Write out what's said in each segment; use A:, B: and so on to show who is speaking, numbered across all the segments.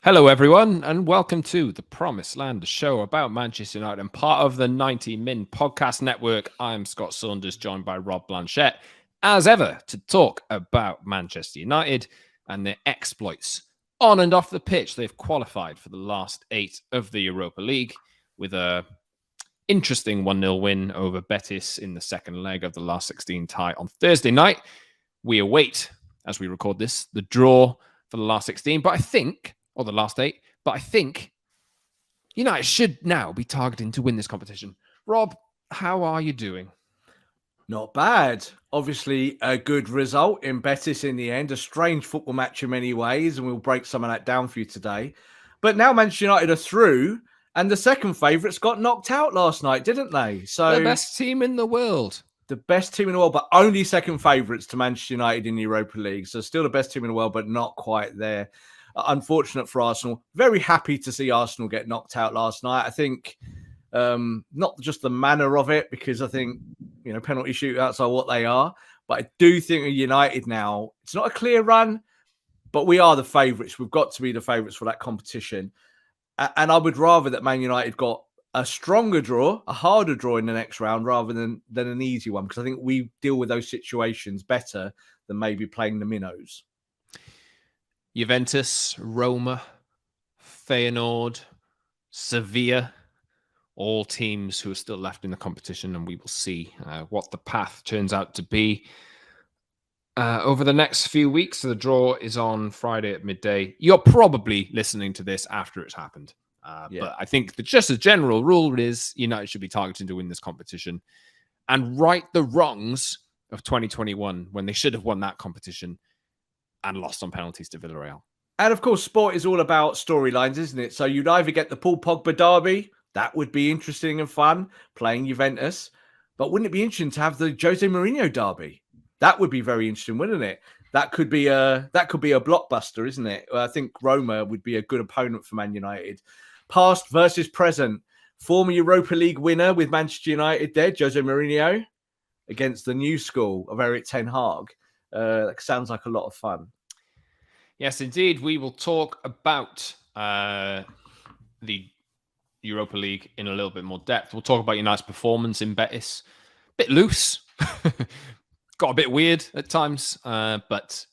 A: Hello, everyone, and welcome to The Promised Land, a show about Manchester United and part of the 90 Min podcast network. I'm Scott Saunders, joined by Rob Blanchette, as ever, to talk about Manchester United and their exploits on and off the pitch. They've qualified for the last 8 of the Europa League with a interesting 1-0 win over Betis in the second leg of the last 16 tie on Thursday night. We await, as we record this, the draw for the last 16, or the last 8. But I think United should now be targeting to win this competition. Rob, how are you doing?
B: Not bad. Obviously, a good result in Betis in the end. A strange football match in many ways, and we'll break some of that down for you today. But now Manchester United are through, and the second favourites got knocked out last night, didn't they?
A: So the best team in the world.
B: The best team in the world, but only second favourites to Manchester United in the Europa League. So still the best team in the world, but not quite there. Unfortunate for Arsenal. Very happy to see Arsenal get knocked out last night. I think not just the manner of it, because I think, penalty shootouts are what they are. But I do think United now, it's not a clear run, but we are the favourites. We've got to be the favourites for that competition. And I would rather that Man United got a stronger draw, a harder draw in the next round rather than an easy one, because I think we deal with those situations better than maybe playing the minnows.
A: Juventus, Roma, Feyenoord, Sevilla, all teams who are still left in the competition, and we will see what the path turns out to be over the next few weeks. So the draw is on Friday at midday. You're probably listening to this after it's happened. But I think that just a general rule is United should be targeting to win this competition and right the wrongs of 2021 when they should have won that competition and lost on penalties to Villarreal.
B: And of course, sport is all about storylines, isn't it? So you'd either get the Paul Pogba derby, that would be interesting and fun, playing Juventus. But wouldn't it be interesting to have the Jose Mourinho derby? That would be very interesting, wouldn't it? That could be a blockbuster, isn't it? I think Roma would be a good opponent for Man United. Past versus present. Former Europa League winner with Manchester United there, Jose Mourinho, against the new school of Erik ten Hag. That sounds like a lot of fun.
A: Yes, indeed. We will talk about the Europa League in a little bit more depth. We'll talk about United's performance in Betis. Bit loose. Got a bit weird at times. But,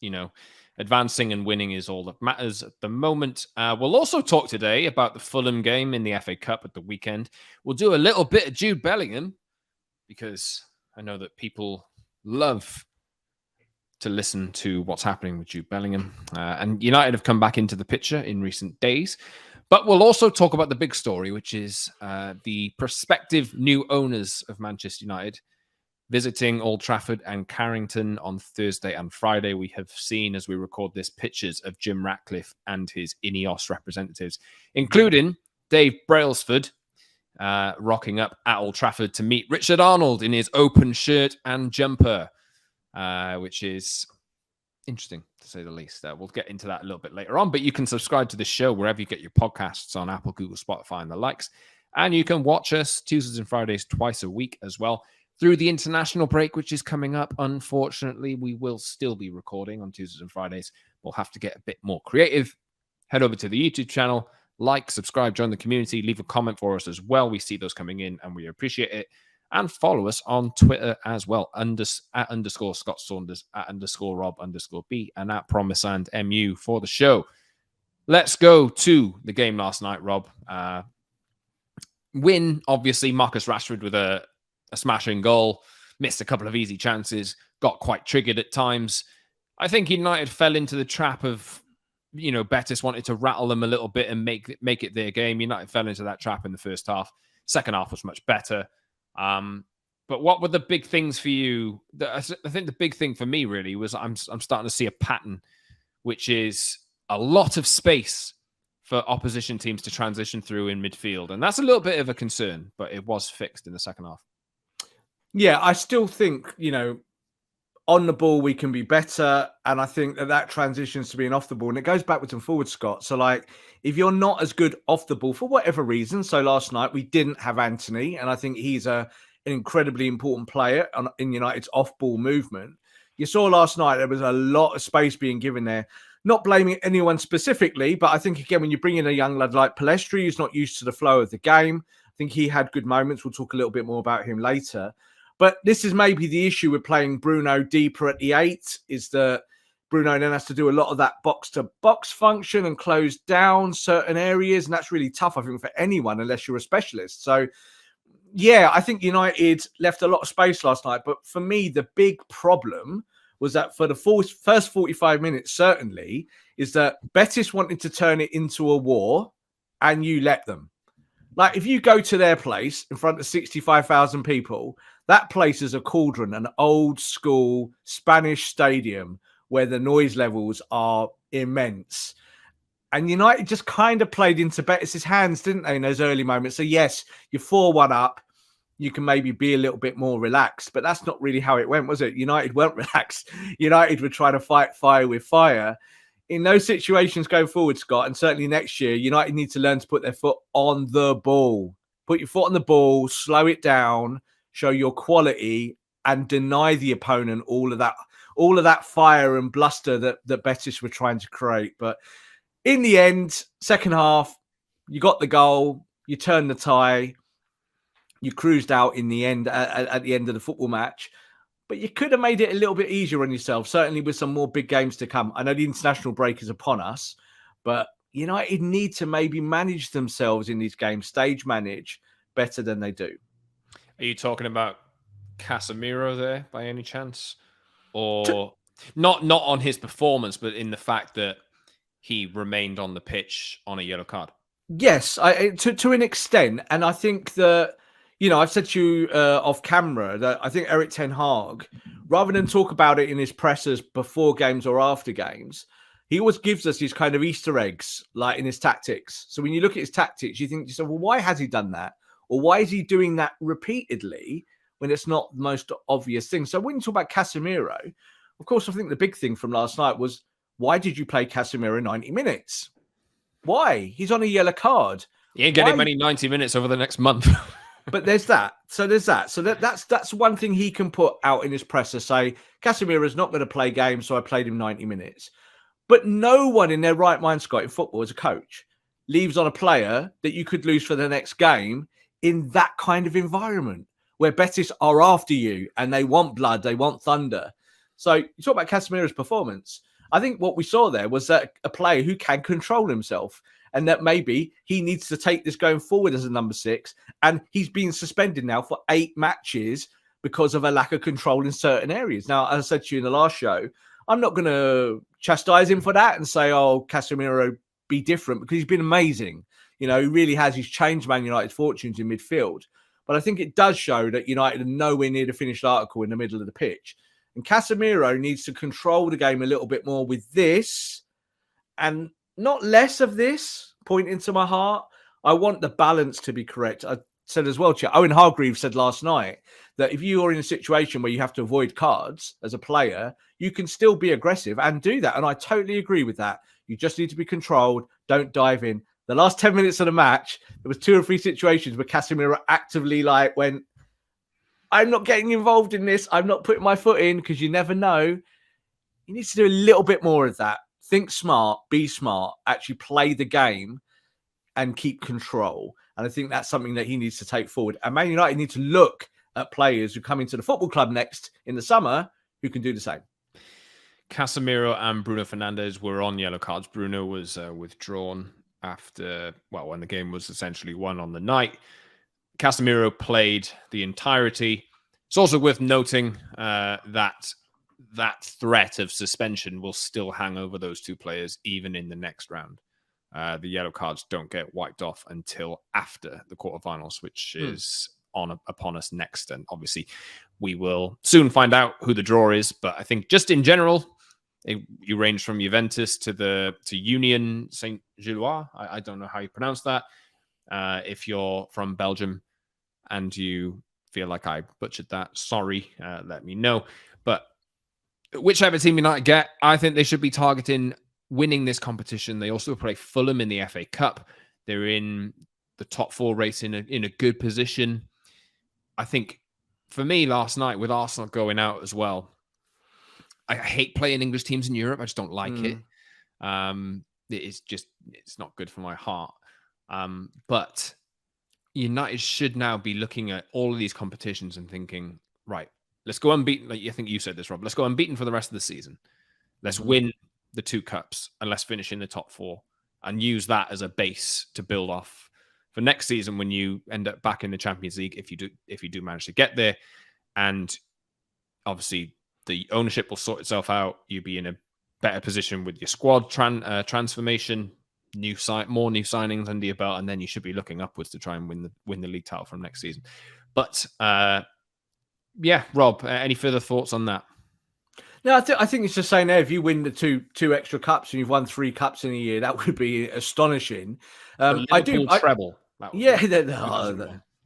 A: advancing and winning is all that matters at the moment. We'll also talk today about the Fulham game in the FA Cup at the weekend. We'll do a little bit of Jude Bellingham, because I know that people love to listen to what's happening with Jude Bellingham. And United have come back into the picture in recent days. But we'll also talk about the big story, which is the prospective new owners of Manchester United visiting Old Trafford and Carrington on Thursday and Friday. We have seen, as we record this, pictures of Jim Ratcliffe and his Ineos representatives, including Dave Brailsford, rocking up at Old Trafford to meet Richard Arnold in his open shirt and jumper, which is interesting, to say the least. We'll get into that a little bit later on, but you can subscribe to this show wherever you get your podcasts on Apple, Google, Spotify, and the likes. And you can watch us Tuesdays and Fridays twice a week as well. Through the international break, which is coming up, unfortunately, we will still be recording on Tuesdays and Fridays. We'll have to get a bit more creative. Head over to the YouTube channel, like, subscribe, join the community, leave a comment for us as well. We see those coming in and we appreciate it. And follow us on Twitter as well, at _ Scott Saunders, at _ Rob _B, and at Promisand MU for the show. Let's go to the game last night, Rob. Win, obviously, Marcus Rashford with a smashing goal, missed a couple of easy chances, got quite triggered at times. I think United fell into the trap of, Betis wanted to rattle them a little bit and make it their game. United fell into that trap in the first half. Second half was much better. But what were the big things for you? I think the big thing for me really was I'm starting to see a pattern, which is a lot of space for opposition teams to transition through in midfield. And that's a little bit of a concern, but it was fixed in the second half.
B: Yeah, I still think, on the ball we can be better. And I think that transitions to being off the ball. And it goes backwards and forwards, Scott. So, if you're not as good off the ball for whatever reason, so last night we didn't have Anthony, and I think he's an incredibly important player in United's off-ball movement. You saw last night there was a lot of space being given there. Not blaming anyone specifically, but I think, again, when you bring in a young lad like Palestri, who's not used to the flow of the game, I think he had good moments. We'll talk a little bit more about him later. But this is maybe the issue with playing Bruno deeper at the 8, is that Bruno then has to do a lot of that box-to-box function and close down certain areas. And that's really tough, I think, for anyone, unless you're a specialist. So, yeah, I think United left a lot of space last night. But for me, the big problem was that for the first 45 minutes, certainly, is that Betis wanted to turn it into a war, and you let them. Like, if you go to their place in front of 65,000 people, that place is a cauldron, an old school Spanish stadium where the noise levels are immense. And United just kind of played into Betis' hands, didn't they, in those early moments? So, yes, you're 4-1 up. You can maybe be a little bit more relaxed, but that's not really how it went, was it? United weren't relaxed. United were trying to fight fire with fire. In those situations going forward, Scott, and certainly next year, United need to learn to put their foot on the ball. Put your foot on the ball, slow it down, show your quality, and deny the opponent all of that fire and bluster that Betis were trying to create. But in the end, second half, you got the goal, you turned the tie. You cruised out in the end at the end of the football match, but you could have made it a little bit easier on yourself, certainly with some more big games to come. I know the international break is upon us, but United need to maybe manage themselves in these games, stage manage better than they do.
A: Are you talking about Casemiro there by any chance? Or not on his performance, but in the fact that he remained on the pitch on a yellow card?
B: Yes, to an extent. And I think that, I've said to you off camera that I think Erik ten Hag, rather than talk about it in his pressers before games or after games, he always gives us these kind of Easter eggs, like in his tactics. So when you look at his tactics, you think to yourself, well, why has he done that? Or why is he doing that repeatedly when it's not the most obvious thing? So when you talk about Casemiro, of course, I think the big thing from last night was, why did you play Casemiro 90 minutes? Why? He's on a yellow card.
A: He ain't getting many 90 minutes over the next month.
B: But there's that. So there's that. So that's one thing he can put out in his presser, say, Casemiro's not going to play games, so I played him 90 minutes. But no one in their right mind, Scott, in football as a coach, leaves on a player that you could lose for the next game in that kind of environment where Betis are after you and they want blood, they want thunder. So you talk about Casemiro's performance. I think what we saw there was that a player who can control himself, and that maybe he needs to take this going forward as a number 6. And he's been suspended now for 8 matches because of a lack of control in certain areas. Now, as I said to you in the last show, I'm not going to chastise him for that and say, oh, Casemiro, be different, because he's been amazing. He really has. He's changed Man United's fortunes in midfield. But I think it does show that United are nowhere near the finished article in the middle of the pitch. And Casemiro needs to control the game a little bit more with this and not less of this, pointing to my heart. I want the balance to be correct. I said as well, Owen Hargreaves said last night that if you are in a situation where you have to avoid cards as a player, you can still be aggressive and do that. And I totally agree with that. You just need to be controlled. Don't dive in. The last 10 minutes of the match, there was 2 or 3 situations where Casemiro actively went, I'm not getting involved in this. I'm not putting my foot in, because you never know. You need to do a little bit more of that. Think smart, be smart, actually play the game and keep control. And I think that's something that he needs to take forward. And Man United need to look at players who come into the football club next in the summer who can do the same.
A: Casemiro and Bruno Fernandes were on yellow cards. Bruno was withdrawn when the game was essentially won on the night. Casemiro played the entirety. It's also worth noting that threat of suspension will still hang over those 2 players even in the next round. The yellow cards don't get wiped off until after the quarterfinals, which is upon us next. And obviously, we will soon find out who the draw is. But I think just in general, you range from Juventus to Union Saint-Gilloise. I don't know how you pronounce that. If you're from Belgium and you feel like I butchered that, sorry, let me know. But whichever team United get, I think they should be targeting winning this competition. They also play Fulham in the FA Cup. They're in the top 4 race in a good position. I think for me last night, with Arsenal going out as well, I hate playing English teams in Europe. I just don't like it. It's not good for my heart. But United should now be looking at all of these competitions and thinking, right, let's go unbeaten. Like I think you said this, Rob. Let's go unbeaten for the rest of the season. Let's win the 2 cups and let's finish in the top 4 and use that as a base to build off for next season when you end up back in the Champions League, if you do manage to get there. And obviously the ownership will sort itself out. You'll be in a better position with your squad transformation, more new signings under your belt, and then you should be looking upwards to try and win the league title from next season. But yeah, Rob, any further thoughts on that?
B: No, I think it's just saying there, if you win the two extra cups and you've won 3 cups in a year, that would be astonishing.
A: Treble.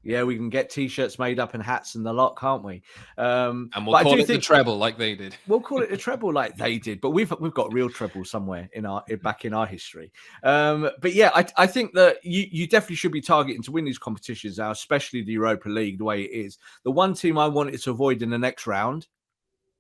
B: Yeah, we can get T-shirts made up and hats and the lot, can't we?
A: And we'll call it the treble like they did.
B: We'll call it the treble like they did, but we've got real treble somewhere back in our history. But yeah, I think that you definitely should be targeting to win these competitions now, especially the Europa League, the way it is. The one team I wanted to avoid in the next round,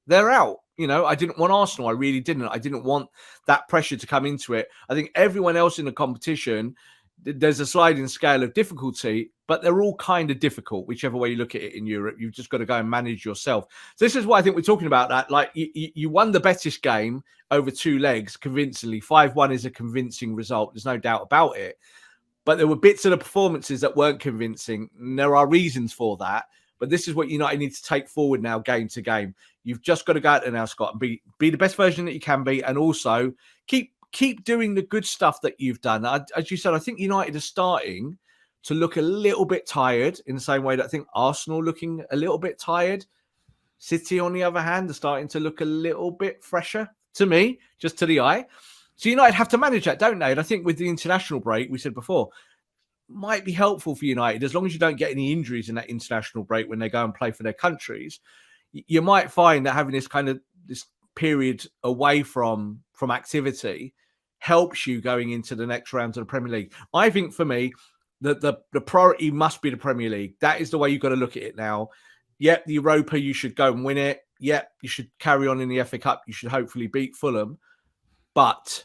B: they're out. I didn't want Arsenal. I really didn't. I didn't want that pressure to come into it. I think everyone else in the competition, there's a sliding scale of difficulty, but they're all kind of difficult, whichever way you look at it in Europe. You've just got to go and manage yourself. So this is why I think we're talking about that. Like you won the Betis game over 2 legs convincingly. 5-1 is a convincing result. There's no doubt about it. But there were bits of the performances that weren't convincing. And there are reasons for that. But this is what United need to take forward now, game to game. You've just got to go out there now, Scott, and be the best version that you can be, and also keep doing the good stuff that you've done. As you said, I think United are starting to look a little bit tired in the same way that I think Arsenal looking a little bit tired. City, on the other hand, are starting to look a little bit fresher to me, just to the eye. So United have to manage that, don't they? And I think with the international break, we said before, might be helpful for United as long as you don't get any injuries in that international break when they go and play for their countries. You might find that having this period away from activity helps you going into the next round of the Premier League. I think for me, the priority must be the Premier League. That is the way you've got to look at it now. Yep, the Europa, you should go and win it. Yep, you should carry on in the FA Cup. You should hopefully beat Fulham. But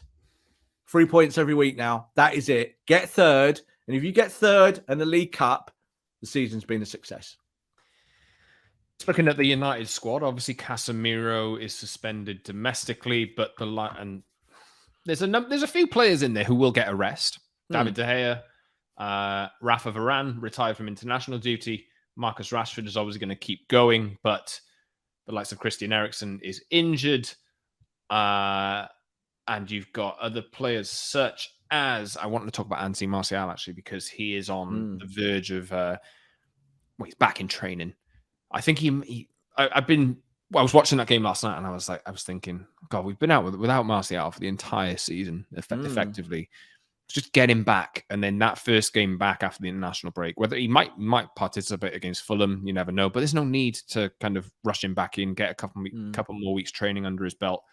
B: 3 points every week now. That is it. Get third. And if you get third and the League Cup, the season's been a success.
A: Looking at the United squad, obviously Casemiro is suspended domestically, but there's a few players in there who will get a rest. David De Gea, Rafa Varane retired from international duty. Marcus Rashford is obviously going to keep going, but the likes of Christian Eriksen is injured. And you've got other players such as, I wanted to talk about Anthony Martial actually, because he is on the verge of, he's back in training. I think I was watching that game last night and I was thinking, God, we've been out without Martial for the entire season, effectively. Just get him back. And then that first game back after the international break, whether he might participate against Fulham, you never know, but there's no need to kind of rush him back in, get a couple more weeks training under his belt,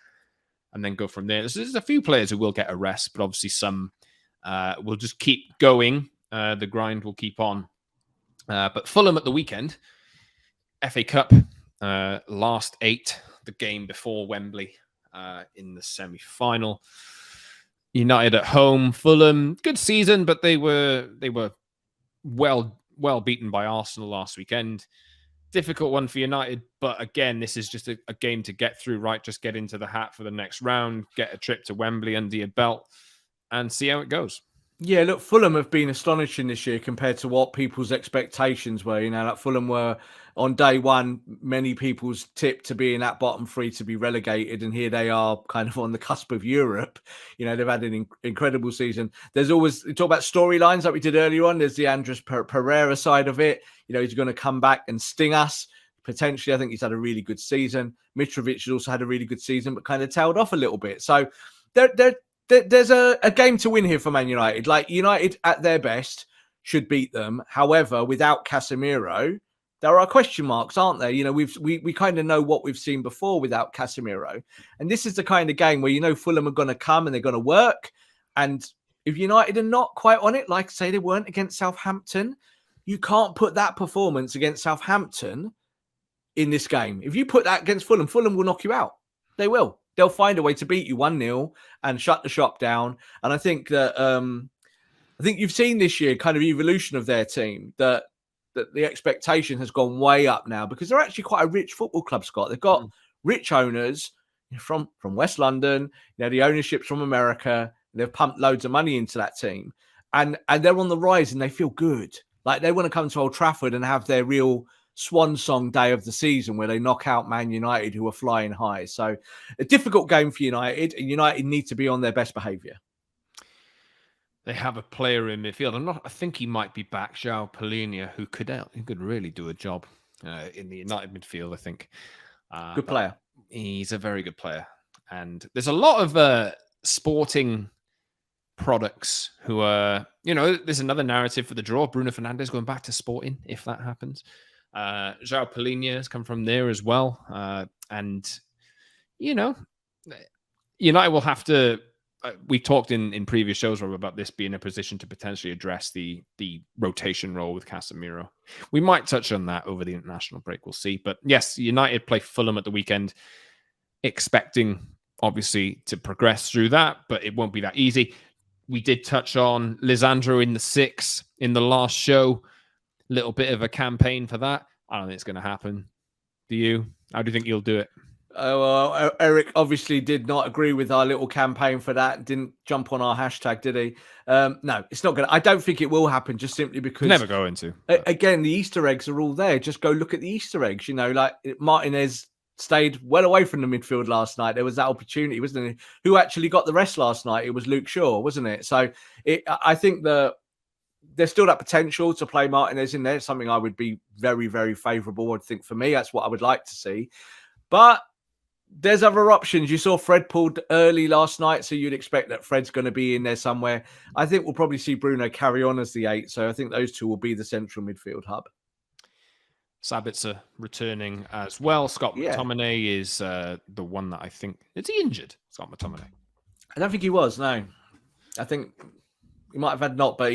A: and then go from there. There's a few players who will get a rest, but obviously some will just keep going. The grind will keep on. But Fulham at the weekend, FA Cup, last 8, the game before Wembley in the semi-final. United at home, Fulham, good season, but they were well beaten by Arsenal last weekend. Difficult one for United, but again, this is just a game to get through, right? Just get into the hat for the next round, get a trip to Wembley under your belt, and see how it goes.
B: Yeah, look, Fulham have been astonishing this year compared to what people's expectations were. Like Fulham were on day one, many people's tip to be in that bottom 3 to be relegated, and here they are kind of on the cusp of Europe. They've had an incredible season. There's always, you talk about storylines like we did earlier on. There's the Andres Pereira side of it. He's going to come back and sting us. Potentially, I think he's had a really good season. Mitrovic has also had a really good season, but kind of tailed off a little bit. So there's a game to win here for Man United. Like, United at their best should beat them. However, without Casemiro, there are question marks, aren't there? We kind of know what we've seen before without Casemiro. And this is the kind of game where, Fulham are going to come and they're going to work. And if United are not quite on it, like say they weren't against Southampton, you can't put that performance against Southampton in this game. If you put that against Fulham, Fulham will knock you out. They will. they'll find a way to beat you 1-0 and shut the shop down. And I think that you've seen this year kind of evolution of their team, that the expectation has gone way up now because they're actually quite a rich football club, Scott. They've got rich owners from West London, the ownership's from America. They've pumped loads of money into that team, and they're on the rise and they feel good. Like they want to come to Old Trafford and have their real swan song day of the season where they knock out Man United, who are flying high. So a difficult game for United, and United need to be on their best behaviour.
A: They have a player in midfield. I think he might be back, João Palhinha, who could really do a job in the United midfield, I think.
B: Good player.
A: He's a very good player. And there's a lot of sporting products who are, there's another narrative for the draw. Bruno Fernandes going back to Sporting, if that happens. João Palhinha has come from there as well. And, United will have to... we talked in previous shows, Rob, about this being a position to potentially address the rotation role with Casemiro. We might touch on that over the international break. We'll see. But yes, United play Fulham at the weekend, expecting, obviously, to progress through that, but it won't be that easy. We did touch on Lisandro in the 6 in the last show. Little bit of a campaign for that. I don't think it's going to happen. Do you? How do you think you'll do it?
B: Well, Eric obviously did not agree with our little campaign for that. Didn't jump on our hashtag, did he? No, it's not going to. I don't think it will happen just simply because...
A: Never going to.
B: Again, the Easter eggs are all there. Just go look at the Easter eggs. Like Martinez stayed well away from the midfield last night. There was that opportunity, wasn't it? Who actually got the rest last night? It was Luke Shaw, wasn't it? So I think there's still that potential to play Martinez in there. It's something I would be very, very favourable. I think for me, that's what I would like to see. But there's other options. You saw Fred pulled early last night, so you'd expect that Fred's going to be in there somewhere. I think we'll probably see Bruno carry on as the 8, so I think those two will be the central midfield hub.
A: Sabitzer returning as well. Scott McTominay is the one that I think... Is he injured, Scott McTominay?
B: I don't think he was, no. I think he might have had not, but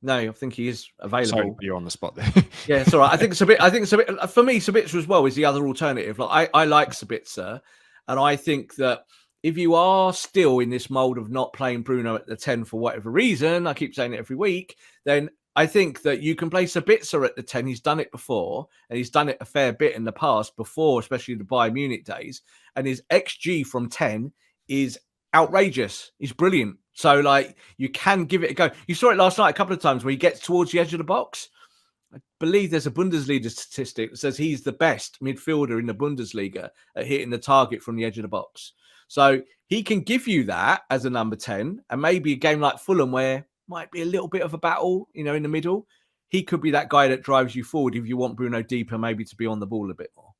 B: no, I think he is available.
A: Sorry, you're on the spot there.
B: Yeah, it's all right. I think it's a bit. For me, Sabitzer as well is the other alternative. Like I like Sabitzer, and I think that if you are still in this mold of not playing Bruno at the 10 for whatever reason, I keep saying it every week, then I think that you can play Sabitzer at the 10. He's done it before, and he's done it a fair bit in the past before, especially the Bayern Munich days. And his XG from 10 is outrageous. He's brilliant. So, you can give it a go. You saw it last night a couple of times where he gets towards the edge of the box. I believe there's a Bundesliga statistic that says he's the best midfielder in the Bundesliga at hitting the target from the edge of the box. So, he can give you that as a number 10, and maybe a game like Fulham where might be a little bit of a battle, in the middle. He could be that guy that drives you forward if you want Bruno deeper, maybe to be on the ball a bit more.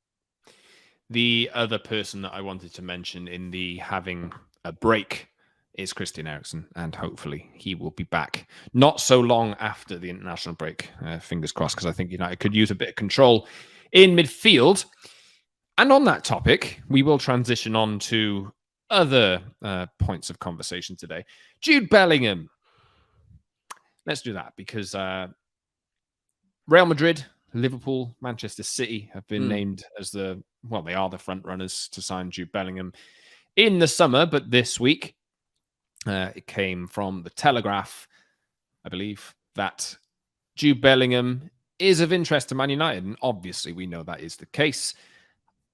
A: The other person that I wanted to mention in the having a break is Christian Eriksen, and hopefully he will be back not so long after the international break. Fingers crossed, because I think United could use a bit of control in midfield. And on that topic, we will transition on to other points of conversation today. Jude Bellingham. Let's do that, because Real Madrid, Liverpool, Manchester City have been named as they are the front runners to sign Jude Bellingham in the summer. But this week, it came from the Telegraph, I believe, that Jude Bellingham is of interest to Man United. And obviously, we know that is the case,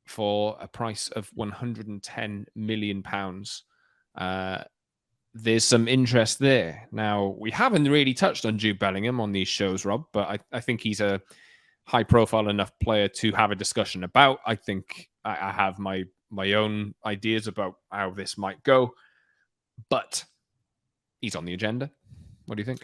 A: for a price of £110 million. There's some interest there. Now, we haven't really touched on Jude Bellingham on these shows, Rob, but I think he's a high-profile enough player to have a discussion about. I think I have my own ideas about how this might go, but he's on the agenda. What do you think?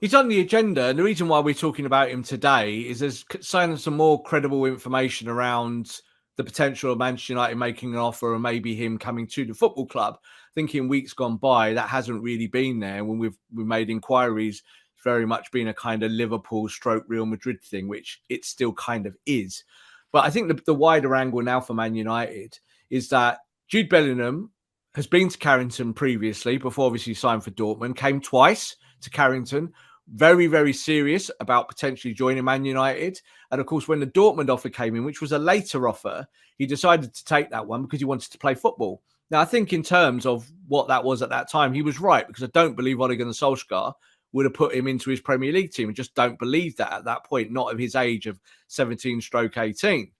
B: He's on the agenda, and the reason why we're talking about him today is there's some more credible information around the potential of Manchester United making an offer, or maybe him coming to the football club. I think in weeks gone by, that hasn't really been there. When we've made inquiries, it's very much been a kind of Liverpool / Real Madrid thing, which it still kind of is. But I think the wider angle now for Man United is that Jude Bellingham has been to Carrington previously, before obviously he signed for Dortmund, came twice to Carrington, very, very serious about potentially joining Man United. And of course, when the Dortmund offer came in, which was a later offer, he decided to take that one because he wanted to play football. Now, I think in terms of what that was at that time, he was right, because I don't believe Ole Gunnar Solskjaer would have put him into his Premier League team. I just don't believe that at that point, not at his age of 17/18.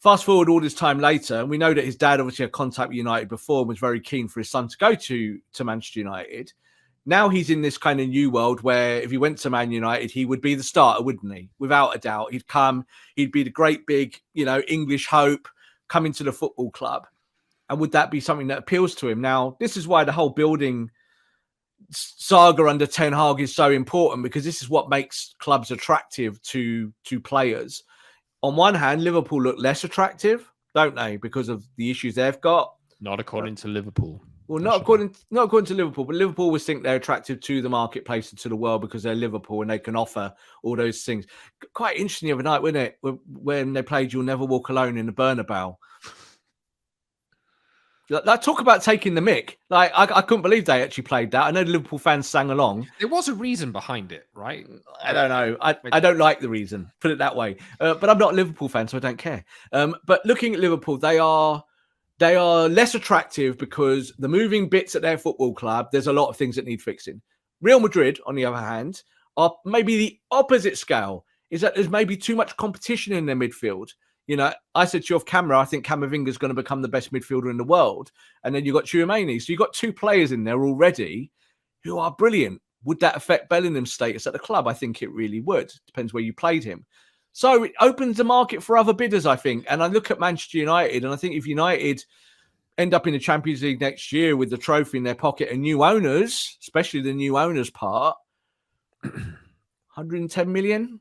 B: Fast forward all this time later, and we know that his dad obviously had contact with United before and was very keen for his son to go to Manchester United. Now he's in this kind of new world where if he went to Man United, he would be the starter, wouldn't he? Without a doubt. He'd be the great big, English hope coming to the football club. And would that be something that appeals to him? Now, this is why the whole building saga under Ten Hag is so important, because this is what makes clubs attractive to players. On one hand, Liverpool look less attractive, don't they? Because of the issues they've got.
A: Not according to Liverpool.
B: Well, not according to Liverpool, but Liverpool always think they're attractive to the marketplace and to the world because they're Liverpool and they can offer all those things. Quite interesting the other night, wasn't it? When they played You'll Never Walk Alone in the Bernabeu. Like, talk about taking the mick. Like, I couldn't believe they actually played that. I know the Liverpool fans sang along.
A: There was a reason behind it, right?
B: I don't know. I don't like the reason, put it that way. But I'm not a Liverpool fan, so I don't care. But looking at Liverpool, they are less attractive because the moving bits at their football club, there's a lot of things that need fixing. Real Madrid, on the other hand, are maybe the opposite scale, is that there's maybe too much competition in their midfield. I said to you off camera, I think Camavinga is going to become the best midfielder in the world. And then you've got Tchouaméni. So you've got two players in there already who are brilliant. Would that affect Bellingham's status at the club? I think it really would. Depends where you played him. So it opens the market for other bidders, I think. And I look at Manchester United, and I think if United end up in the Champions League next year with the trophy in their pocket and new owners, especially the new owners part, 110 million?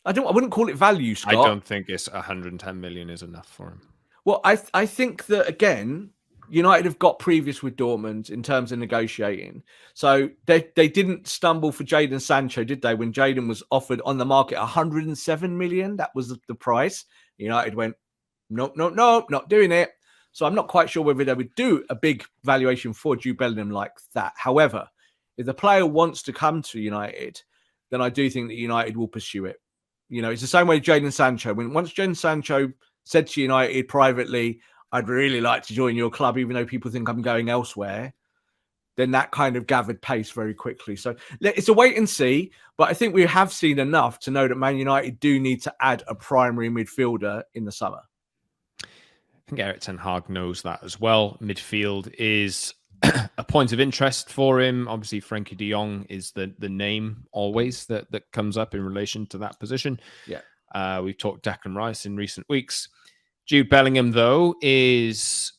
B: I wouldn't call it value, Scott.
A: I don't think it's 110 million is enough for him.
B: Well, I think that, again, United have got previous with Dortmund in terms of negotiating. So they didn't stumble for Jadon Sancho, did they? When Jadon was offered on the market 107 million, that was the price. United went, nope, not doing it. So I'm not quite sure whether they would do a big valuation for Jude Bellingham like that. However, if the player wants to come to United, then I do think that United will pursue it. It's the same way Jadon Sancho. Once Jadon Sancho said to United privately, I'd really like to join your club, even though people think I'm going elsewhere, then that kind of gathered pace very quickly. So it's a wait and see, but I think we have seen enough to know that Man United do need to add a primary midfielder in the summer.
A: I think Erik ten Hag knows that as well. Midfield is a point of interest for him. Obviously, Frankie de Jong is the name always that comes up in relation to that position.
B: Yeah,
A: we've talked Declan Rice in recent weeks. Jude Bellingham, though, is,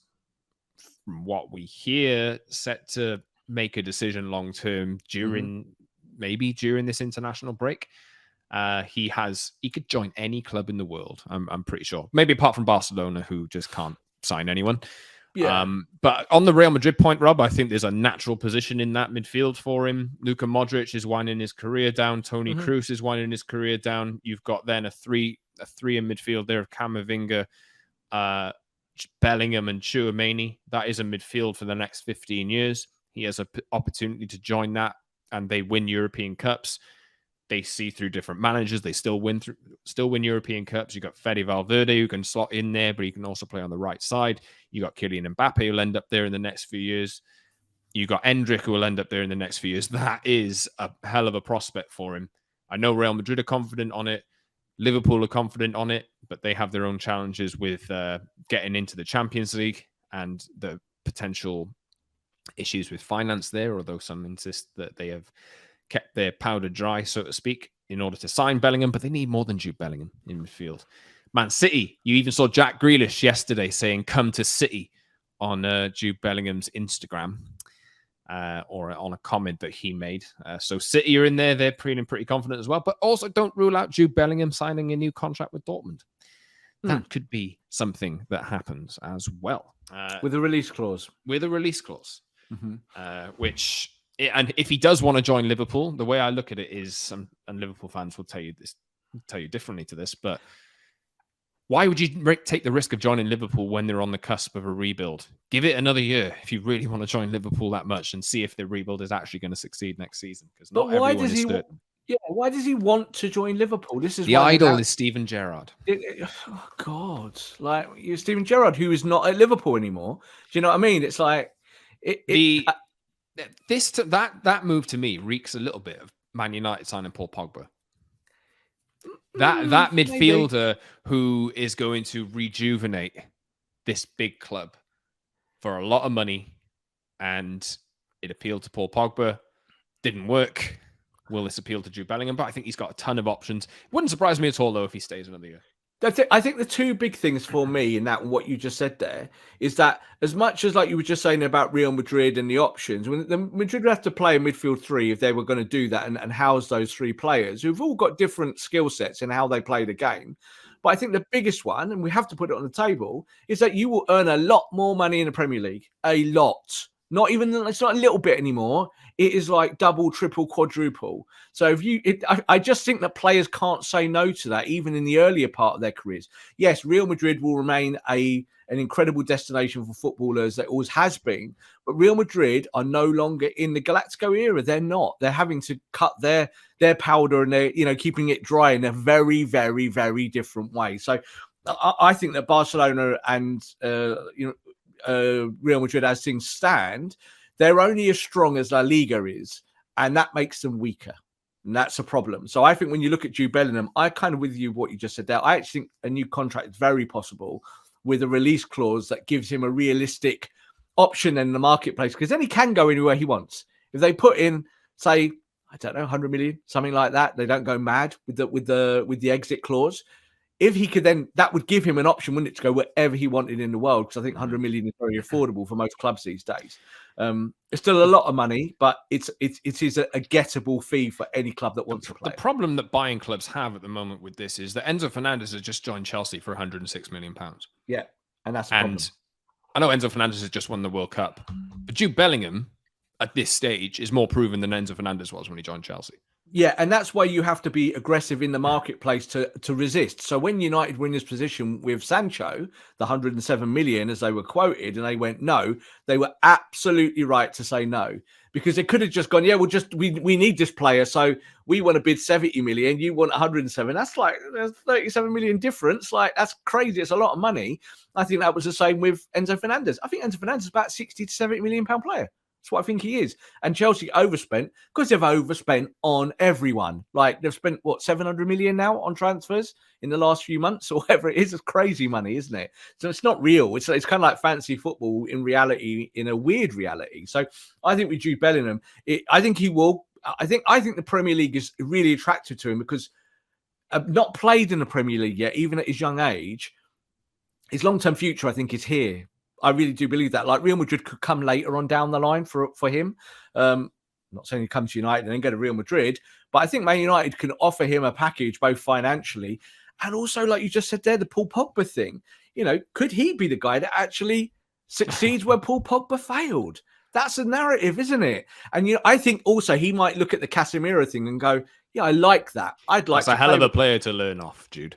A: from what we hear, set to make a decision long term during this international break. He could join any club in the world. I'm pretty sure. Maybe apart from Barcelona, who just can't sign anyone.
B: Yeah.
A: But on the Real Madrid point, Rob, I think there's a natural position in that midfield for him. Luka Modric is winding his career down. Toni Kroos is winding his career down. You've got then a three in midfield there of Camavinga, Bellingham and Tchouaméni. That is a midfield for the next 15 years. He has an opportunity to join that, and they win European Cups. They see through different managers. They still win European Cups. You've got Fede Valverde, who can slot in there, but he can also play on the right side. You got Kylian Mbappe, who'll end up there in the next few years. You got Endrick, who will end up there in the next few years. That is a hell of a prospect for him. I know Real Madrid are confident on it. Liverpool are confident on it, but they have their own challenges with getting into the Champions League and the potential issues with finance there, although some insist that they have kept their powder dry, so to speak, in order to sign Bellingham, but they need more than Jude Bellingham in midfield. Man City, you even saw Jack Grealish yesterday saying, come to City on Jude Bellingham's Instagram, or on a comment that he made. So City are in there. They're feeling pretty confident as well, but also don't rule out Jude Bellingham signing a new contract with Dortmund. That could be something that happens as well.
B: With a release clause.
A: With a release clause, which... And if he does want to join Liverpool, the way I look at it is, and Liverpool fans will tell you differently to this, but Why would you take the risk of joining Liverpool when they're on the cusp of a rebuild? Give it another year if you really want to join Liverpool that much and see if the rebuild is actually going to succeed next season. Because
B: But
A: not
B: why
A: everyone
B: does
A: is
B: he?
A: certain.
B: Yeah, why does he want to join Liverpool? This is
A: The
B: why
A: idol is Steven Gerrard.
B: Oh God, like you're Steven Gerrard, who is not at Liverpool anymore. Do you know what I mean? It's like
A: that move to me reeks a little bit of Man United signing Paul Pogba. That midfielder who is going to rejuvenate this big club for a lot of money, and it appealed to Paul Pogba, didn't work. Will this appeal to Jude Bellingham? But I think he's got a ton of options. Wouldn't surprise me at all, though, if he stays another year.
B: I think the two big things for me in that, what you just said there, is that as much as like you were just saying about Real Madrid and the options, when the Madrid would have to play a midfield three if they were going to do that and house those three players who've all got different skill sets in how they play the game. But I think the biggest one, and we have to put it on the table, is that you will earn a lot more money in the Premier League. A lot. Not even, it's not a little bit anymore. It is like double, triple, quadruple. So I just think that players can't say no to that, even in the earlier part of their careers. Yes, Real Madrid will remain an incredible destination for footballers that always has been, but Real Madrid are no longer in the Galactico era. They're not. They're having to cut their powder and they're keeping it dry in a very, very, very different way. So I think that Barcelona and Real Madrid, as things stand, they're only as strong as La Liga is, and that makes them weaker. And that's a problem. So I think when you look at Jude Bellingham, I kind of with you what you just said there. I actually think a new contract is very possible with a release clause that gives him a realistic option in the marketplace, because then he can go anywhere he wants. If they put in, say, I don't know, 100 million, something like that, they don't go mad with the exit clause. If he could then, that would give him an option, wouldn't it, to go wherever he wanted in the world? Because I think 100 million is very affordable for most clubs these days. It's still a lot of money, but it is a gettable fee for any club that wants to play.
A: The problem that buying clubs have at the moment with this is that Enzo Fernandez has just joined Chelsea for 106 million pounds.
B: Yeah, and that's a problem.
A: I know Enzo Fernandez has just won the World Cup, but Jude Bellingham at this stage is more proven than Enzo Fernandez was when he joined Chelsea.
B: Yeah, and that's why you have to be aggressive in the marketplace to resist. So when United were in this position with Sancho, the 107 million, as they were quoted, and they went no, they were absolutely right to say no. Because they could have just gone, yeah, we need this player, so we want to bid 70 million, you want 107. That's like there's 37 million difference. Like, that's crazy. It's a lot of money. I think that was the same with Enzo Fernandez. I think Enzo Fernandez is about 60 to 70 million pound player. That's what I think he is. And Chelsea overspent because they've overspent on everyone. Like, they've spent, 700 million now on transfers in the last few months or whatever it is. It's crazy money, isn't it? So it's not real. It's kind of like fancy football in reality, in a weird reality. So I think with Jude Bellingham, I think he will. I think the Premier League is really attractive to him because not played in the Premier League yet, even at his young age, his long-term future, I think, is here. I really do believe that. Like, Real Madrid could come later on down the line for him. I'm not saying he comes to United and then go to Real Madrid, but I think Man United can offer him a package both financially and also, like you just said there, the Paul Pogba thing. Could he be the guy that actually succeeds where Paul Pogba failed? That's a narrative, isn't it? And I think also he might look at the Casemiro thing and go, "Yeah, I like that. I'd like."
A: That's a hell of a player to learn off, Jude.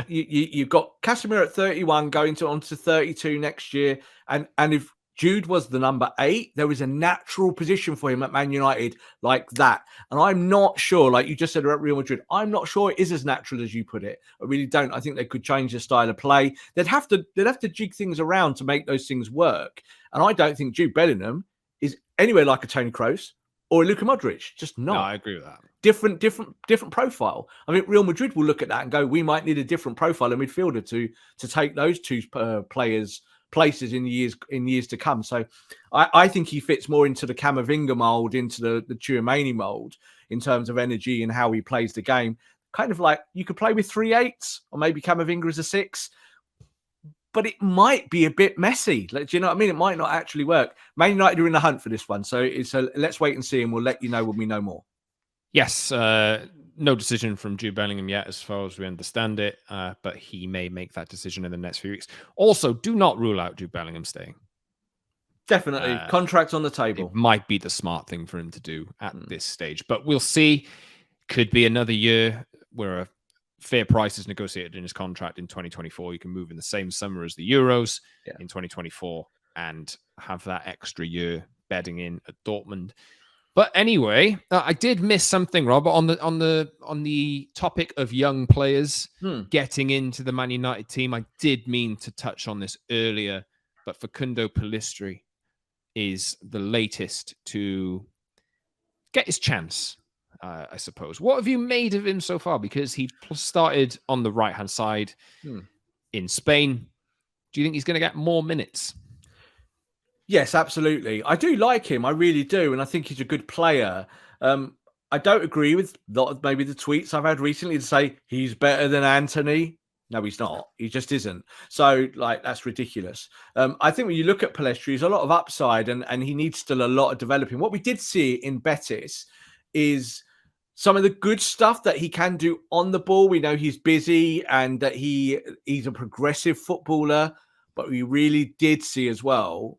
B: You've got Casemiro at 31 going on to 32 next year. And if Jude was the number 8, there was a natural position for him at Man United like that. And I'm not sure, like you just said about Real Madrid, I'm not sure it is as natural as you put it. I really don't. I think they could change the style of play. They'd have to jig things around to make those things work. And I don't think Jude Bellingham is anywhere like a Toni Kroos or a Luka Modric. Just not.
A: No, I agree with that.
B: Different profile. I mean, Real Madrid will look at that and go, we might need a different profile of midfielder to take those two players' places in years to come. So I think he fits more into the Camavinga mold, into the Tchouaméni mold in terms of energy and how he plays the game. Kind of like you could play with 3 8s or maybe Camavinga as a 6. But it might be a bit messy. Do you know what I mean? It might not actually work. Man United are in the hunt for this one. So let's wait and see, and we'll let you know when we know more.
A: Yes, no decision from Jude Bellingham yet, as far as we understand it, but he may make that decision in the next few weeks. Also, do not rule out Jude Bellingham staying.
B: Definitely. Contract on the table.
A: It might be the smart thing for him to do at this stage, but we'll see. Could be another year where a fair price is negotiated in his contract in 2024. You can move in the same summer as the Euros in 2024 and have that extra year bedding in at Dortmund. But anyway, I did miss something, Rob, on the topic of young players getting into the Man United team. I did mean to touch on this earlier, but Facundo Pellistri is the latest to get his chance, I suppose. What have you made of him so far? Because he started on the right-hand side in Spain. Do you think he's going to get more minutes?
B: Yes, absolutely. I do like him. I really do. And I think he's a good player. I don't agree with maybe the tweets I've had recently to say he's better than Anthony. No, he's not. He just isn't. So, that's ridiculous. I think when you look at Pellistri, there's a lot of upside and he needs still a lot of developing. What we did see in Betis is some of the good stuff that he can do on the ball. We know he's busy and that he's a progressive footballer, but we really did see as well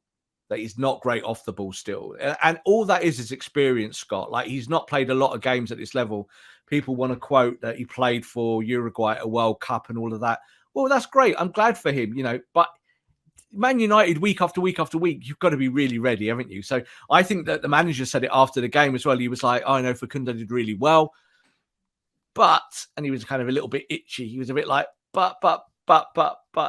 B: that he's not great off the ball still. And all that is experience, Scott. He's not played a lot of games at this level. People want to quote that he played for Uruguay at a World Cup and all of that. Well, that's great. I'm glad for him, but Man United week after week after week, you've got to be really ready, haven't you? So I think that the manager said it after the game as well. He was like, I know Facundo did really well, and he was kind of a little bit itchy. He was a bit like, but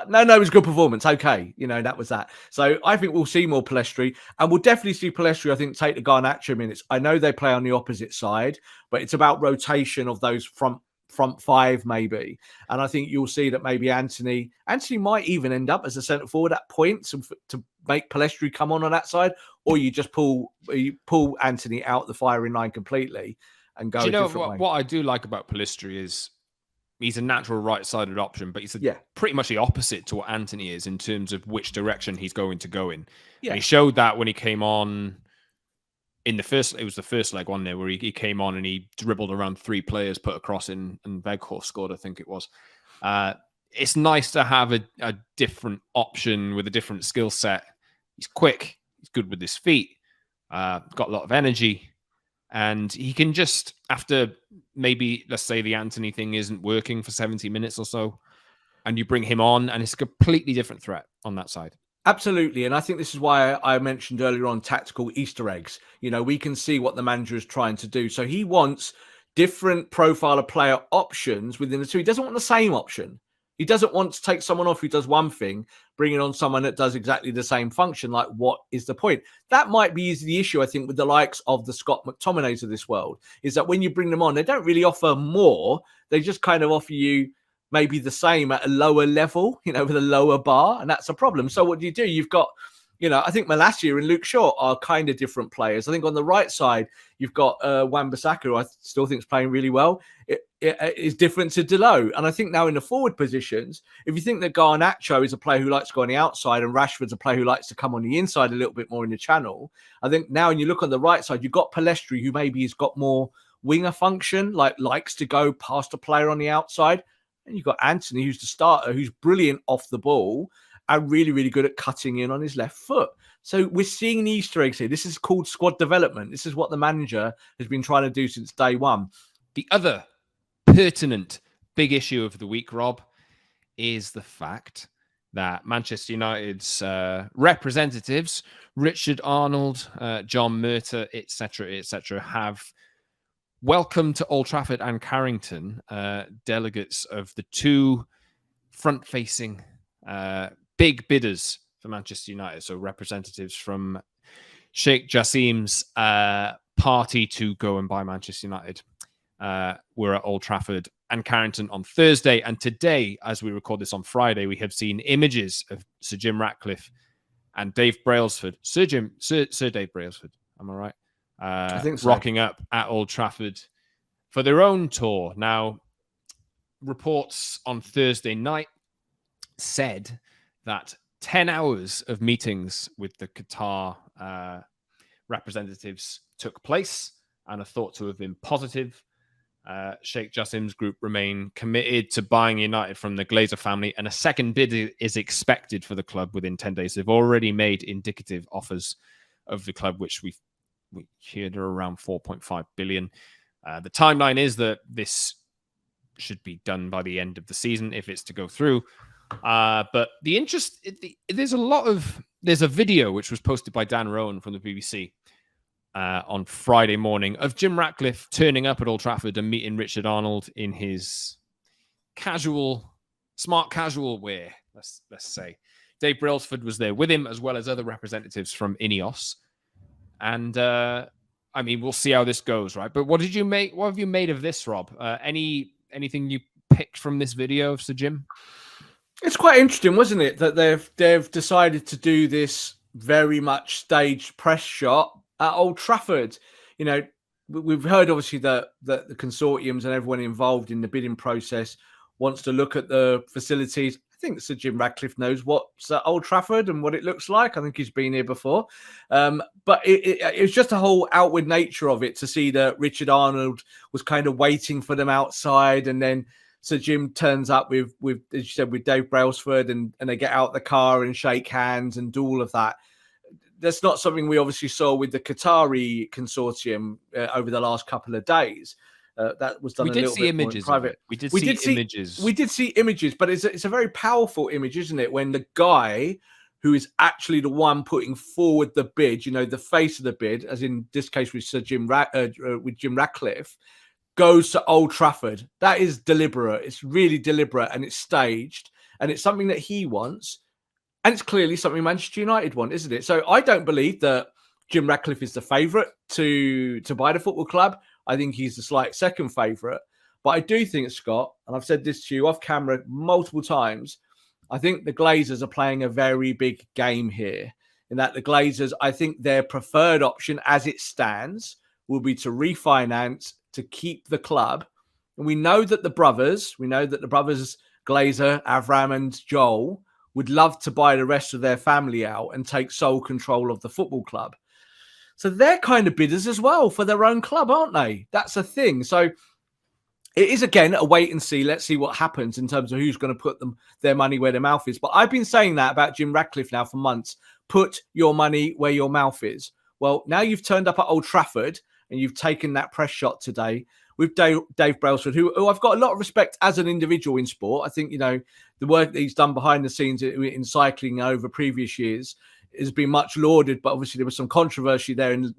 B: no, it was a good performance. Okay. That was that. So I think we'll see more Pellistri and we'll definitely see Pellistri, I think, take the Garnacho minutes. I know they play on the opposite side, but it's about rotation of those front five, maybe. And I think you'll see that maybe Anthony might even end up as a centre forward at points to make Pellistri come on that side, or you just pull Anthony out the firing line completely and go.
A: Do you know what I do like about Pellistri is he's a natural right-sided option, but he's pretty much the opposite to what Anthony is in terms of which direction he's going to go in. Yeah. And he showed that when he came on in it was the first leg one there where he came on and he dribbled around 3 players, put a cross in, and Weghorst scored, I think it was. It's nice to have a different option with a different skill set. He's quick. He's good with his feet. Got a lot of energy. And he can just, after maybe, let's say the Anthony thing isn't working for 70 minutes or so, and you bring him on, and it's a completely different threat on that side.
B: Absolutely. And I think this is why I mentioned earlier on tactical Easter eggs. We can see what the manager is trying to do. So he wants different profile of player options within the two. He doesn't want the same option. He doesn't want to take someone off who does one thing, bringing on someone that does exactly the same function. What is the point? That might be the issue, I think, with the likes of the Scott McTominays of this world, is that when you bring them on, they don't really offer more. They just kind of offer you maybe the same at a lower level, with a lower bar. And that's a problem. So what do? You've got, I think Malacia and Luke Shaw are kind of different players. I think on the right side, you've got Wan-Bissaka, who I still think is playing really well. It is different to Delo. And I think now in the forward positions, if you think that Garnacho is a player who likes to go on the outside and Rashford's a player who likes to come on the inside a little bit more in the channel, I think now when you look on the right side, you've got Pellistri, who maybe has got more winger function, likes to go past a player on the outside. And you've got Anthony, who's the starter, who's brilliant off the ball and really, really good at cutting in on his left foot. So we're seeing the Easter eggs here. This is called squad development. This is what the manager has been trying to do since day one.
A: The other pertinent big issue of the week, Rob, is the fact that Manchester United's representatives, Richard Arnold, John Murtagh, etc., have welcomed to Old Trafford and Carrington delegates of the two front-facing big bidders for Manchester United. So representatives from Sheikh Jassim's party to go and buy Manchester United were at Old Trafford and Carrington on Thursday. And today, as we record this on Friday, we have seen images of Sir Jim Ratcliffe and Dave Brailsford. Sir Dave Brailsford, am I right?
B: I think so.
A: Rocking up at Old Trafford for their own tour. Now, reports on Thursday night said that 10 hours of meetings with the Qatar representatives took place and are thought to have been positive. Sheikh Jassim's group remain committed to buying United from the Glazer family, and a second bid is expected for the club within 10 days. They've already made indicative offers of the club, which we heard are around 4.5 billion. The timeline is that this should be done by the end of the season if it's to go through. But there's a video which was posted by Dan Rowan from the BBC on Friday morning of Jim Ratcliffe turning up at Old Trafford and meeting Richard Arnold in his smart casual wear, let's say. Dave Brailsford was there with him, as well as other representatives from Ineos. And we'll see how this goes, right? But what have you made of this, Rob? Anything you picked from this video of Sir Jim?
B: It's quite interesting, wasn't it, that they've decided to do this very much staged press shot at Old Trafford. We've heard obviously that the consortiums and everyone involved in the bidding process wants to look at the facilities. I think Sir Jim Ratcliffe knows what's at Old Trafford and what it looks like. I think he's been here before. But it was just a whole outward nature of it to see that Richard Arnold was kind of waiting for them outside, and then Sir Jim turns up with as you said, with Dave Brailsford, and they get out the car and shake hands and do all of that. That's not something we obviously saw with the Qatari consortium over the last couple of days. That was done. We did see images. Private.
A: We did see images.
B: We did see images, but it's a very powerful image, isn't it? When the guy who is actually the one putting forward the bid, the face of the bid, as in this case with Jim Ratcliffe, goes to Old Trafford. That is deliberate. It's really deliberate, and it's staged, and it's something that he wants, and it's clearly something Manchester United want, isn't it? So I don't believe that Jim Ratcliffe is the favourite to buy the football club. I think he's the slight second favourite. But I do think, Scott, and I've said this to you off camera multiple times, I think the Glazers are playing a very big game here. In that the Glazers, I think their preferred option as it stands will be to refinance, to keep the club. And we know that the brothers, Glazer, Avram and Joel, would love to buy the rest of their family out and take sole control of the football club. So they're kind of bidders as well for their own club, aren't they? That's a thing. So it is, again, a wait and see. Let's see what happens in terms of who's going to put their money where their mouth is. But I've been saying that about Jim Ratcliffe now for months. Put your money where your mouth is. Well, now you've turned up at Old Trafford and you've taken that press shot today with Dave Brailsford, who I've got a lot of respect as an individual in sport. I think, the work that he's done behind the scenes in cycling over previous years has been much lauded, but obviously there was some controversy there in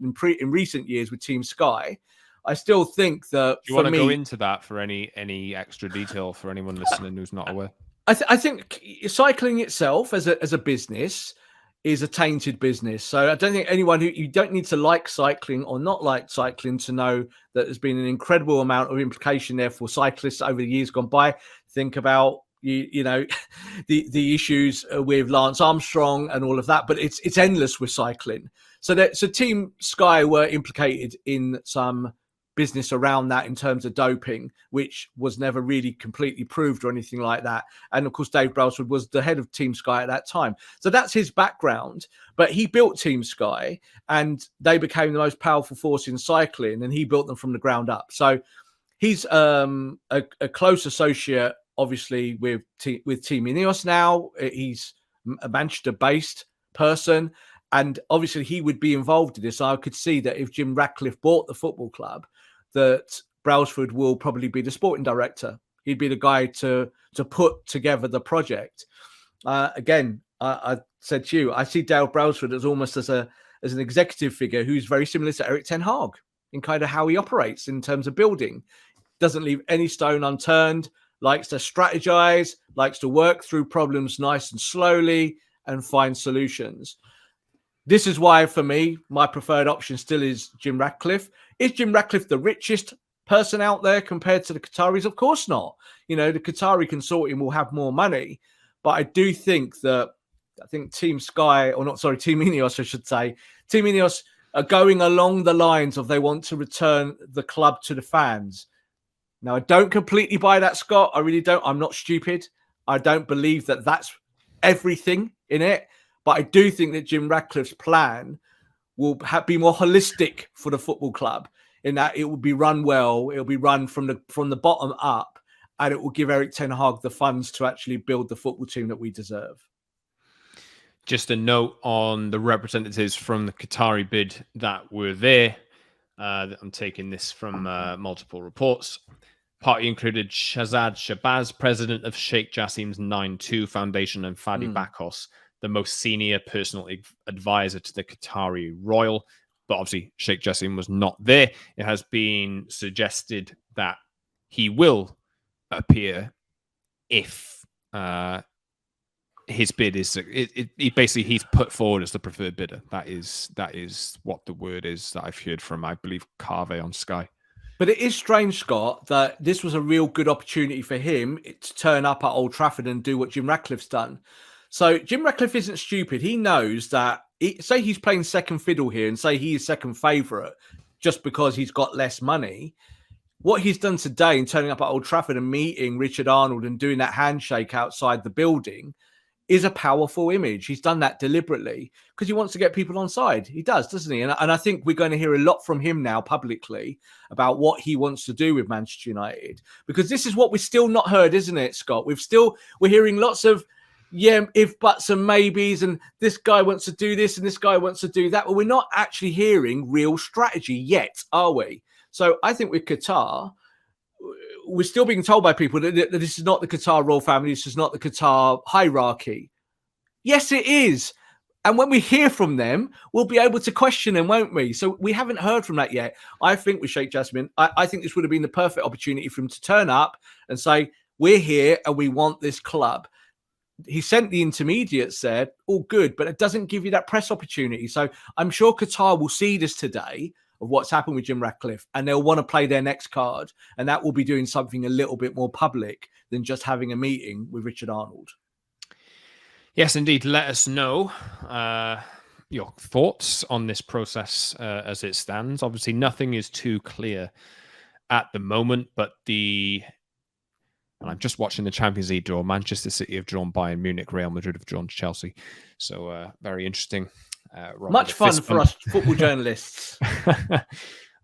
B: recent years with Team Sky. I still think that.
A: Do you want to go into that for any extra detail for anyone listening who's not aware?
B: I think cycling itself as a business is a tainted business. So I don't think you don't need to like cycling or not like cycling to know that there's been an incredible amount of implication there for cyclists over the years gone by. Think about the issues with Lance Armstrong and all of that, but it's endless with cycling. So Team Sky were implicated in some business around that in terms of doping, which was never really completely proved or anything like that. And of course, Dave Brailsford was the head of Team Sky at that time. So that's his background. But he built Team Sky and they became the most powerful force in cycling, and he built them from the ground up. So he's a close associate, obviously, with Team Ineos now. He's a Manchester-based person. And obviously he would be involved in this. I could see that if Jim Ratcliffe bought the football club, that Brailsford will probably be the sporting director. He'd be the guy to put together the project. Again, I said to you, I see Dale Brailsford as almost as an executive figure who's very similar to Eric Ten Hag in kind of how he operates in terms of building. Doesn't leave any stone unturned, likes to strategize, likes to work through problems nice and slowly and find solutions. This is why, for me, my preferred option still is Jim Ratcliffe. Is Jim Ratcliffe the richest person out there compared to the Qataris? Of course not. The Qatari consortium will have more money. But I do think Team Sky, Team Ineos, I should say, Team Ineos are going along the lines of they want to return the club to the fans. Now, I don't completely buy that, Scott. I really don't. I'm not stupid. I don't believe that that's everything in it. But I do think that Jim Ratcliffe's plan will be more holistic for the football club, in that it will be run well, it will be run from the bottom up, and it will give Eric Ten Hag the funds to actually build the football team that we deserve.
A: Just a note on the representatives from the Qatari bid that were there. I'm taking this from multiple reports. Party included Shahzad Shabazz, president of Sheikh Jassim's 9-2 Foundation, and Fadi Bakos, the most senior personal advisor to the Qatari royal. But obviously, Sheikh Jassim was not there. It has been suggested that he will appear if his bid is basically he's put forward as the preferred bidder. That is what the word is that I've heard from, I believe, Carve on Sky.
B: But it is strange, Scott, that this was a real good opportunity for him to turn up at Old Trafford and do what Jim Ratcliffe's done. So Jim Ratcliffe isn't stupid. He knows that, say he's playing second fiddle here and say he is second favourite just because he's got less money. What he's done today in turning up at Old Trafford and meeting Richard Arnold and doing that handshake outside the building is a powerful image. He's done that deliberately because he wants to get people on side. He does, doesn't he? And I think we're going to hear a lot from him now publicly about what he wants to do with Manchester United, because this is what we've still not heard, isn't it, Scott? We're hearing lots of, if, buts and maybes, and this guy wants to do this and this guy wants to do that. But we're not actually hearing real strategy yet, are we? So I think with Qatar, we're still being told by people that this is not the Qatar royal family. This is not the Qatar hierarchy. Yes, it is. And when we hear from them, we'll be able to question them, won't we? So we haven't heard from that yet. I think with Sheikh Jassim, I think this would have been the perfect opportunity for him to turn up and say, we're here and we want this club. He sent the intermediates there, all good, but it doesn't give you that press opportunity. So I'm sure Qatar will see this today of what's happened with Jim Ratcliffe, and they'll want to play their next card, and that will be doing something a little bit more public than just having a meeting with Richard Arnold.
A: Yes, indeed. Let us know your thoughts on this process as it stands. Obviously, nothing is too clear at the moment, but and I'm just watching the Champions League draw. Manchester City have drawn Bayern Munich, Real Madrid have drawn Chelsea. So very interesting.
B: Much fun for us football journalists.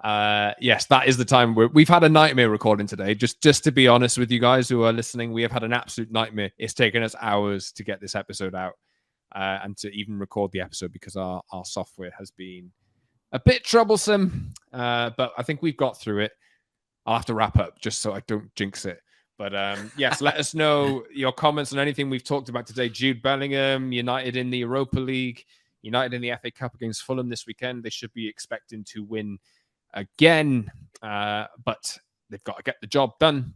A: Yes, that is the time we've had a nightmare recording today. Just to be honest with you guys who are listening, we have had an absolute nightmare. It's taken us hours to get this episode out and to even record the episode because our software has been a bit troublesome. But I think we've got through it. I'll have to wrap up just so I don't jinx it. But yes, let us know your comments on anything we've talked about today. Jude Bellingham, United in the Europa League, United in the FA Cup against Fulham this weekend. They should be expecting to win again, but they've got to get the job done.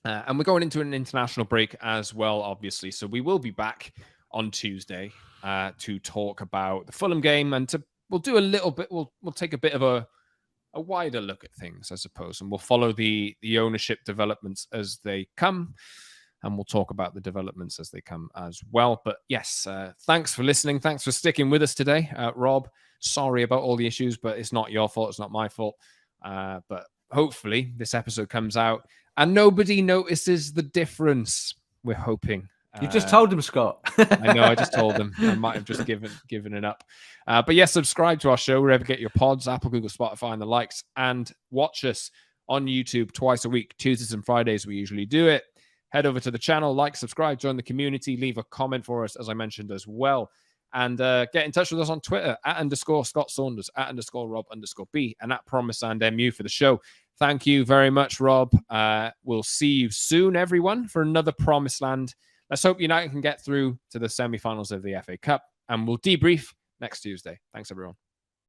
A: And we're going into an international break as well, obviously. So we will be back on Tuesday to talk about the Fulham game, and we'll do a little bit. We'll take a bit of a wider look at things, I suppose, and we'll follow the ownership developments as they come. And we'll talk about the developments as they come as well. But yes, thanks for listening. Thanks for sticking with us today. Rob, sorry about all the issues, but it's not your fault. It's not my fault. But hopefully this episode comes out and nobody notices the difference. We're hoping.
B: You just told him, Scott.
A: I know, I just told him. I might have just given it up. But yes, subscribe to our show wherever you get your pods, Apple, Google, Spotify, and the likes. And watch us on YouTube twice a week, Tuesdays and Fridays. We usually do it. Head over to the channel, like, subscribe, join the community, leave a comment for us, as I mentioned as well. And get in touch with us on Twitter, @_Scott Saunders, @_Rob_B, and @PromiseandMU for the show. Thank you very much, Rob. We'll see you soon, everyone, for another Promised Land. Let's hope United can get through to the semi-finals of the FA Cup, and we'll debrief next Tuesday. Thanks, everyone.